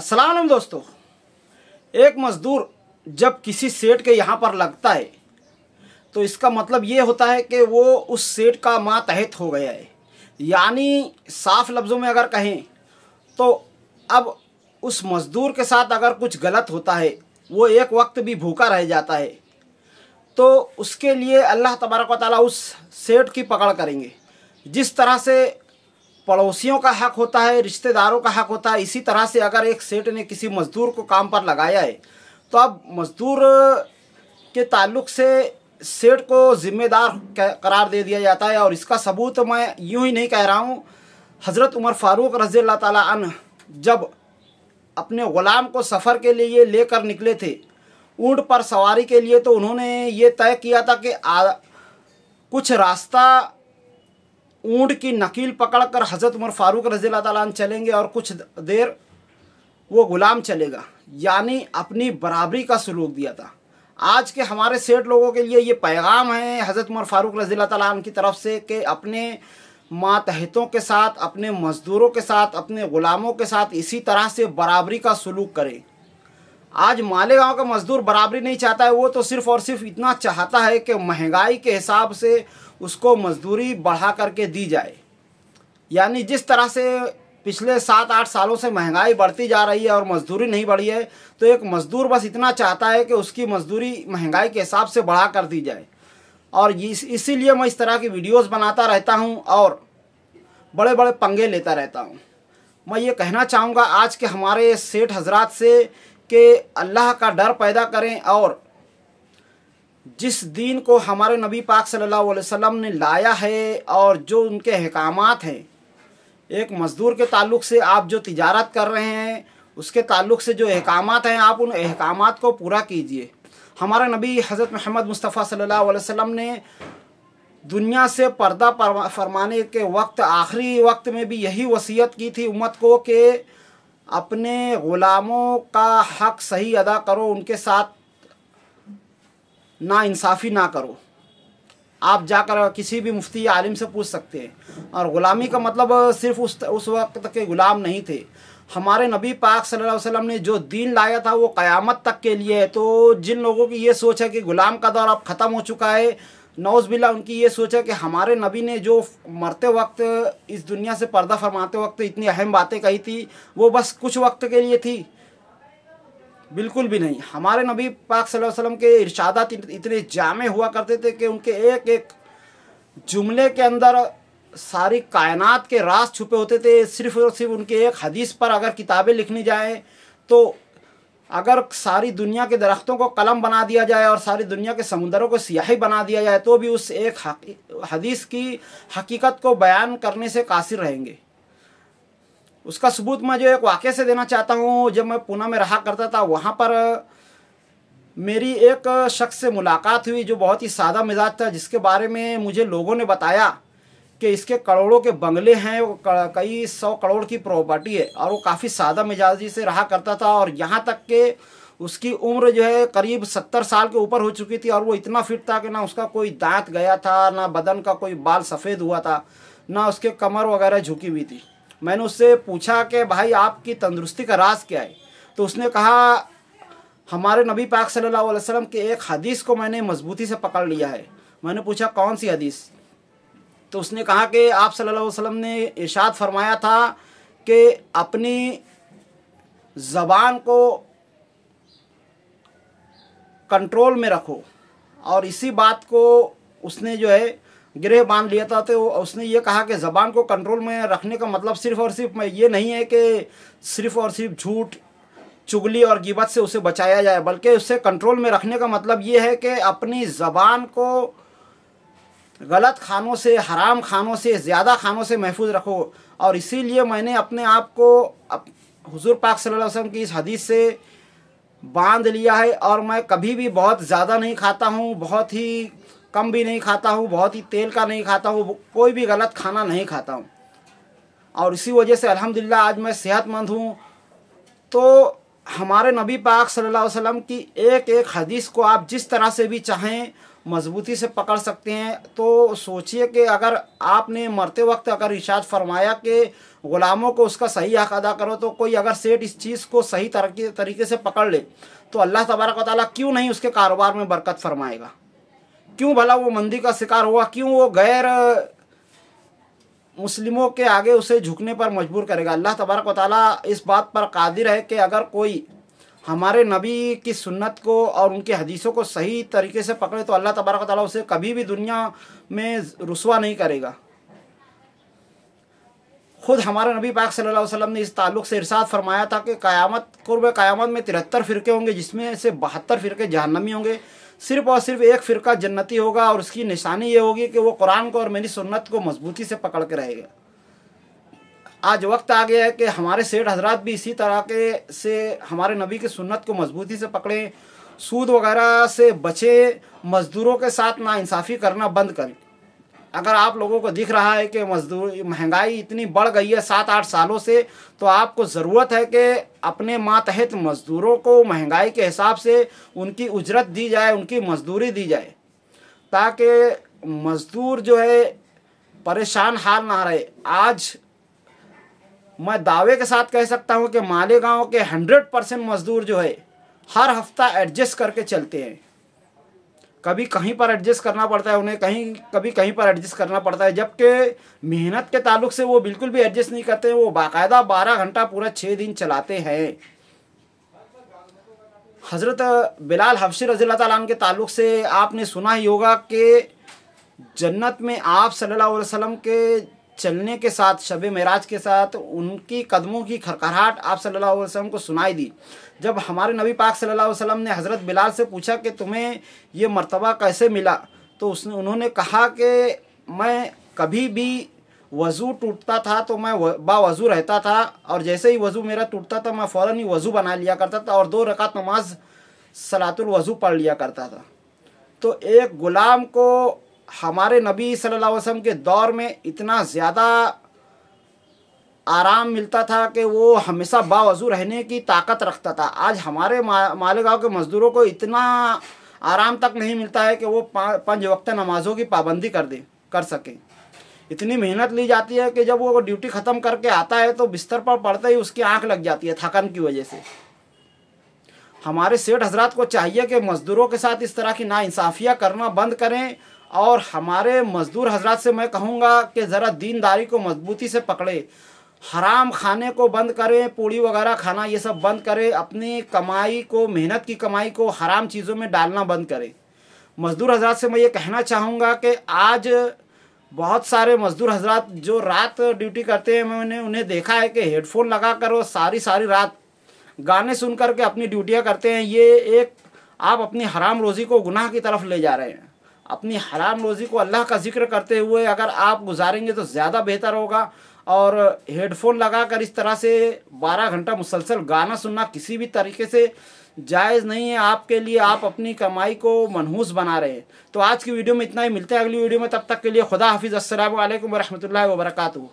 अस्सलाम वालेकुम दोस्तों। एक मज़दूर जब किसी सेठ के यहाँ पर लगता है तो इसका मतलब ये होता है कि वो उस सेठ का मातहत हो गया है। यानी साफ लफ्ज़ों में अगर कहें तो अब उस मज़दूर के साथ अगर कुछ गलत होता है, वो एक वक्त भी भूखा रह जाता है, तो उसके लिए अल्लाह तबारक व तआला उस सेठ की पकड़ करेंगे। जिस तरह से पड़ोसियों का हक़ होता है, रिश्तेदारों का हक़ होता है, इसी तरह से अगर एक सेठ ने किसी मज़दूर को काम पर लगाया है तो अब मज़दूर के ताल्लुक़ से सेठ को ज़िम्मेदार करार दे दिया जाता है। और इसका सबूत मैं यूँ ही नहीं कह रहा हूँ। हज़रत उमर फ़ारूक रज़ियल्लाहु ताला अन्हु जब अपने ग़ुलाम को सफ़र के लिए लेकर निकले थे ऊँट पर सवारी के लिए, तो उन्होंने ये तय किया था कि कुछ रास्ता ऊँट की नकील पकड़कर हज़रत उमर फ़ारूक रज़ियल्लाहु ताला अन्हु चलेंगे और कुछ देर वो ग़ुलाम चलेगा। यानी अपनी बराबरी का सलूक दिया था। आज के हमारे सेठ लोगों के लिए ये पैगाम है हज़रत उमर फ़ारूक रज़ियल्लाहु ताला अन्हु की तरफ से कि अपने मातहतों के साथ, अपने मज़दूरों के साथ, अपने ग़ुलामों के साथ इसी तरह से बराबरी का सलूक करें। आज मालेगांव का मज़दूर बराबरी नहीं चाहता है, वो तो सिर्फ़ और सिर्फ इतना चाहता है कि महंगाई के हिसाब से उसको मज़दूरी बढ़ा करके दी जाए। यानी जिस तरह से पिछले 7-8 सालों से महंगाई बढ़ती जा रही है और मज़दूरी नहीं बढ़ी है, तो एक मज़दूर बस इतना चाहता है कि उसकी मज़दूरी महंगाई के हिसाब से बढ़ा कर दी जाए। और इसीलिए मैं इस तरह की वीडियोस बनाता रहता हूं और बड़े बड़े पंगे लेता रहता हूं। मैं ये कहना चाहूँगा आज के हमारे सेठ हजरात से कि अल्लाह का डर पैदा करें और जिस दीन को हमारे नबी पाक सल्लल्लाहु अलैहि वसल्लम ने लाया है और जो उनके अहकामात हैं, एक मज़दूर के ताल्लुक़ से आप जो तिजारत कर रहे हैं उसके ताल्लुक़ से जो अहकामात हैं, आप उन अहकामात को पूरा कीजिए। हमारे नबी हज़रत मोहम्मद मुस्तफ़ा सल्लल्लाहु अलैहि वसल्लम ने दुनिया से पर्दा फरमाने के वक्त, आखिरी वक्त में भी यही वसीयत की थी उम्मत को कि अपने ग़ुलामों का हक़ सही अदा करो, उनके साथ नाइंसाफ़ी ना करो। आप जाकर किसी भी मुफ्ती या आलिम से पूछ सकते हैं। और ग़ुलामी का मतलब सिर्फ़ उस वक्त के ग़ुलाम नहीं थे। हमारे नबी पाक सल्लल्लाहु अलैहि वसल्लम ने जो दीन लाया था वो क़यामत तक के लिए है। तो जिन लोगों की ये सोच है कि ग़ुलाम का दौर अब ख़त्म हो चुका है, नौज़ बिल्लाह उनकी ये सोच है कि हमारे नबी ने जो मरते वक्त इस दुनिया से पर्दा फरमाते वक्त इतनी अहम बातें कही थी वो बस कुछ वक्त के लिए थी, बिल्कुल भी नहीं। हमारे नबी पाक सल्लल्लाहु अलैहि वसल्लम के इरशादात इतने जामे हुआ करते थे कि उनके एक एक जुमले के अंदर सारी कायनात के राज छुपे होते थे। सिर्फ़ और सिर्फ उनके एक हदीस पर अगर किताबें लिखनी जाए तो अगर सारी दुनिया के दरख्तों को कलम बना दिया जाए और सारी दुनिया के समुद्रों को स्याही बना दिया जाए तो भी उस एक हदीस की हकीकत को बयान करने से कासिर रहेंगे। उसका सबूत मैं जो एक वाक़े से देना चाहता हूँ। जब मैं पूना में रहा करता था, वहाँ पर मेरी एक शख्स से मुलाकात हुई जो बहुत ही सादा मिजाज था, जिसके बारे में मुझे लोगों ने बताया कि इसके करोड़ों के बंगले हैं, वो कई 100 करोड़ की प्रॉपर्टी है और वो काफ़ी सादा मिजाजी से रहा करता था। और यहाँ तक कि उसकी उम्र जो है करीब 70 साल के ऊपर हो चुकी थी और वो इतना फिट था कि ना उसका कोई दांत गया था, ना बदन का कोई बाल सफ़ेद हुआ था, ना उसके कमर वगैरह झुकी हुई थी। मैंने उससे पूछा कि भाई आपकी तंदुरुस्ती का राज क्या है? तो उसने कहा हमारे नबी पाक सल्लल्लाहु अलैहि वसल्लम के एक हदीस को मैंने मजबूती से पकड़ लिया है। मैंने पूछा कौन सी हदीस? तो उसने कहा कि आप सल्लल्लाहु अलैहि वसल्लम ने इरशाद फरमाया था कि अपनी ज़बान को कंट्रोल में रखो। और इसी बात को उसने जो है गिरह बांध लिया था। तो उसने ये कहा कि ज़बान को कंट्रोल में रखने का मतलब सिर्फ़ और सिर्फ ये नहीं है कि सिर्फ़ और सिर्फ झूठ, चुगली और गिबत से उसे बचाया जाए, बल्कि उससे कंट्रोल में रखने का मतलब ये है कि अपनी ज़बान को गलत खानों से, हराम खानों से, ज़्यादा खानों से महफूज रखो। और इसीलिए मैंने अपने आप को हुज़ूर पाक सल्लल्लाहु अलैहि वसल्लम की इस हदीस से बांध लिया है। और मैं कभी भी बहुत ज़्यादा नहीं खाता हूँ, बहुत ही कम भी नहीं खाता हूँ, बहुत ही तेल का नहीं खाता हूँ, कोई भी गलत खाना नहीं खाता हूँ। और इसी वजह से अल्हम्दुलिल्लाह आज मैं सेहतमंद हूँ। तो हमारे नबी पाक सल्लल्लाहु अलैहि वसल्लम की एक एक हदीस को आप जिस तरह से भी चाहें मजबूती से पकड़ सकते हैं। तो सोचिए कि अगर आपने मरते वक्त अगर इरशाद फरमाया कि ग़ुलामों को उसका सही हक़ अदा करो, तो कोई अगर सेठ इस चीज़ को सही तरीके से पकड़ ले तो अल्लाह तबारक व तआला क्यों नहीं उसके कारोबार में बरकत फरमाएगा। क्यों भला वो मंदी का शिकार हुआ, क्यों वो गैर मुस्लिमों के आगे उसे झुकने पर मजबूर करेगा। अल्लाह तबारक व तआला इस बात पर कादिर है कि अगर कोई हमारे नबी की सुन्नत को और उनकी हदीसों को सही तरीके से पकड़े तो अल्लाह तबारक व तआला उसे कभी भी दुनिया में रुसवा नहीं करेगा। खुद हमारे नबी पाक सल्लल्लाहु अलैहि वसल्लम ने इस ताल्लुक़ से इरशाद फरमाया था कि क़ुर्ब क़यामत में 73 फ़िरके होंगे, जिसमें से 72 फ़िरके जहन्नमी होंगे, सिर्फ़ और सिर्फ एक फ़िरका जन्नती होगा, और उसकी निशानी ये होगी कि वो कुरान को और मेरी सुन्नत को मजबूती से पकड़ के रहेगा। आज वक्त आ गया है कि हमारे सेठ हजरात भी इसी तरह के से हमारे नबी की सुन्नत को मजबूती से पकड़ें, सूद वगैरह से बचे, मज़दूरों के साथ नाइंसाफ़ी करना बंद करें। अगर आप लोगों को दिख रहा है कि महंगाई इतनी बढ़ गई है 7-8 सालों से, तो आपको ज़रूरत है कि अपने मातहत मज़दूरों को महंगाई के हिसाब से उनकी उजरत दी जाए, उनकी मजदूरी दी जाए, ताकि मज़दूर जो है परेशान हाल ना रहे। आज मैं दावे के साथ कह सकता हूं कि मालेगांव के 100% मज़दूर जो है हर हफ्ता एडजस्ट करके चलते हैं। कभी कहीं पर एडजस्ट करना पड़ता है उन्हें, कभी कहीं पर एडजस्ट करना पड़ता है, जबकि मेहनत के ताल्लुक से वो बिल्कुल भी एडजस्ट नहीं करते। वो बाकायदा 12 घंटा पूरा 6 दिन चलाते हैं। हज़रत बिलाल हबशी रज़ियल्लाहु ताला अन्हु के ताल्लुक से आपने सुना ही होगा कि जन्नत में आप सल्लल्लाहु अलैहि वसल्लम के चलने के साथ, शब मेराज के साथ उनकी कदमों की खरखराहट आप सल्लल्लाहु अलैहि वसल्लम को सुनाई दी। जब हमारे नबी पाक सल्लल्लाहु अलैहि वसल्लम ने हज़रत बिलाल से पूछा कि तुम्हें ये मर्तबा कैसे मिला, तो उन्होंने कहा कि मैं कभी भी वज़ू टूटता था तो मैं बावज़ू रहता था, और जैसे ही वज़ू मेरा टूटता था मैं फ़ौरन ही वज़ू बना लिया करता था और 2 रकात नमाज सलातुल वज़ू पढ़ लिया करता था। तो एक ग़ुलाम को हमारे नबी सल्लल्लाहु अलैहि वसल्लम के दौर में इतना ज़्यादा आराम मिलता था कि वो हमेशा बावज़ू रहने की ताकत रखता था। आज हमारे मालेगांव के मज़दूरों को इतना आराम तक नहीं मिलता है कि वो 5 वक्त नमाज़ों की पाबंदी कर सकें। इतनी मेहनत ली जाती है कि जब वो ड्यूटी ख़त्म करके आता है तो बिस्तर पर पड़ते ही उसकी आँख लग जाती है थकन की वजह से। हमारे सेठ हजरात को चाहिए कि मज़दूरों के साथ इस तरह की नाइंसाफ़ियाँ करना बंद करें, और हमारे मज़दूर हजरात से मैं कहूँगा कि ज़रा दीनदारी को मजबूती से पकड़े, हराम खाने को बंद करें, पूड़ी वगैरह खाना ये सब बंद करें, अपनी कमाई को, मेहनत की कमाई को हराम चीज़ों में डालना बंद करें। मज़दूर हजरात से मैं ये कहना चाहूँगा कि आज बहुत सारे मज़दूर हजरात जो रात ड्यूटी करते हैं, मैंने उन्हें देखा है कि हेडफोन लगा कर वो सारी रात गाने सुन कर के अपनी ड्यूटियाँ करते हैं। ये एक आप अपनी हराम रोज़ी को गुनाह की तरफ ले जा रहे हैं। अपनी हराम रोज़ी को अल्लाह का जिक्र करते हुए अगर आप गुजारेंगे तो ज़्यादा बेहतर होगा। और हेडफोन लगा कर इस तरह से 12 घंटा मुसलसल गाना सुनना किसी भी तरीके से जायज़ नहीं है आपके लिए। आप अपनी कमाई को मनहूस बना रहे हैं। तो आज की वीडियो में इतना ही, मिलते हैं अगली वीडियो में। तब तक के लिए खुदा हाफिज़। अस्सलामु अलैकुम व रहमतुल्लाहि व बरकातुहू।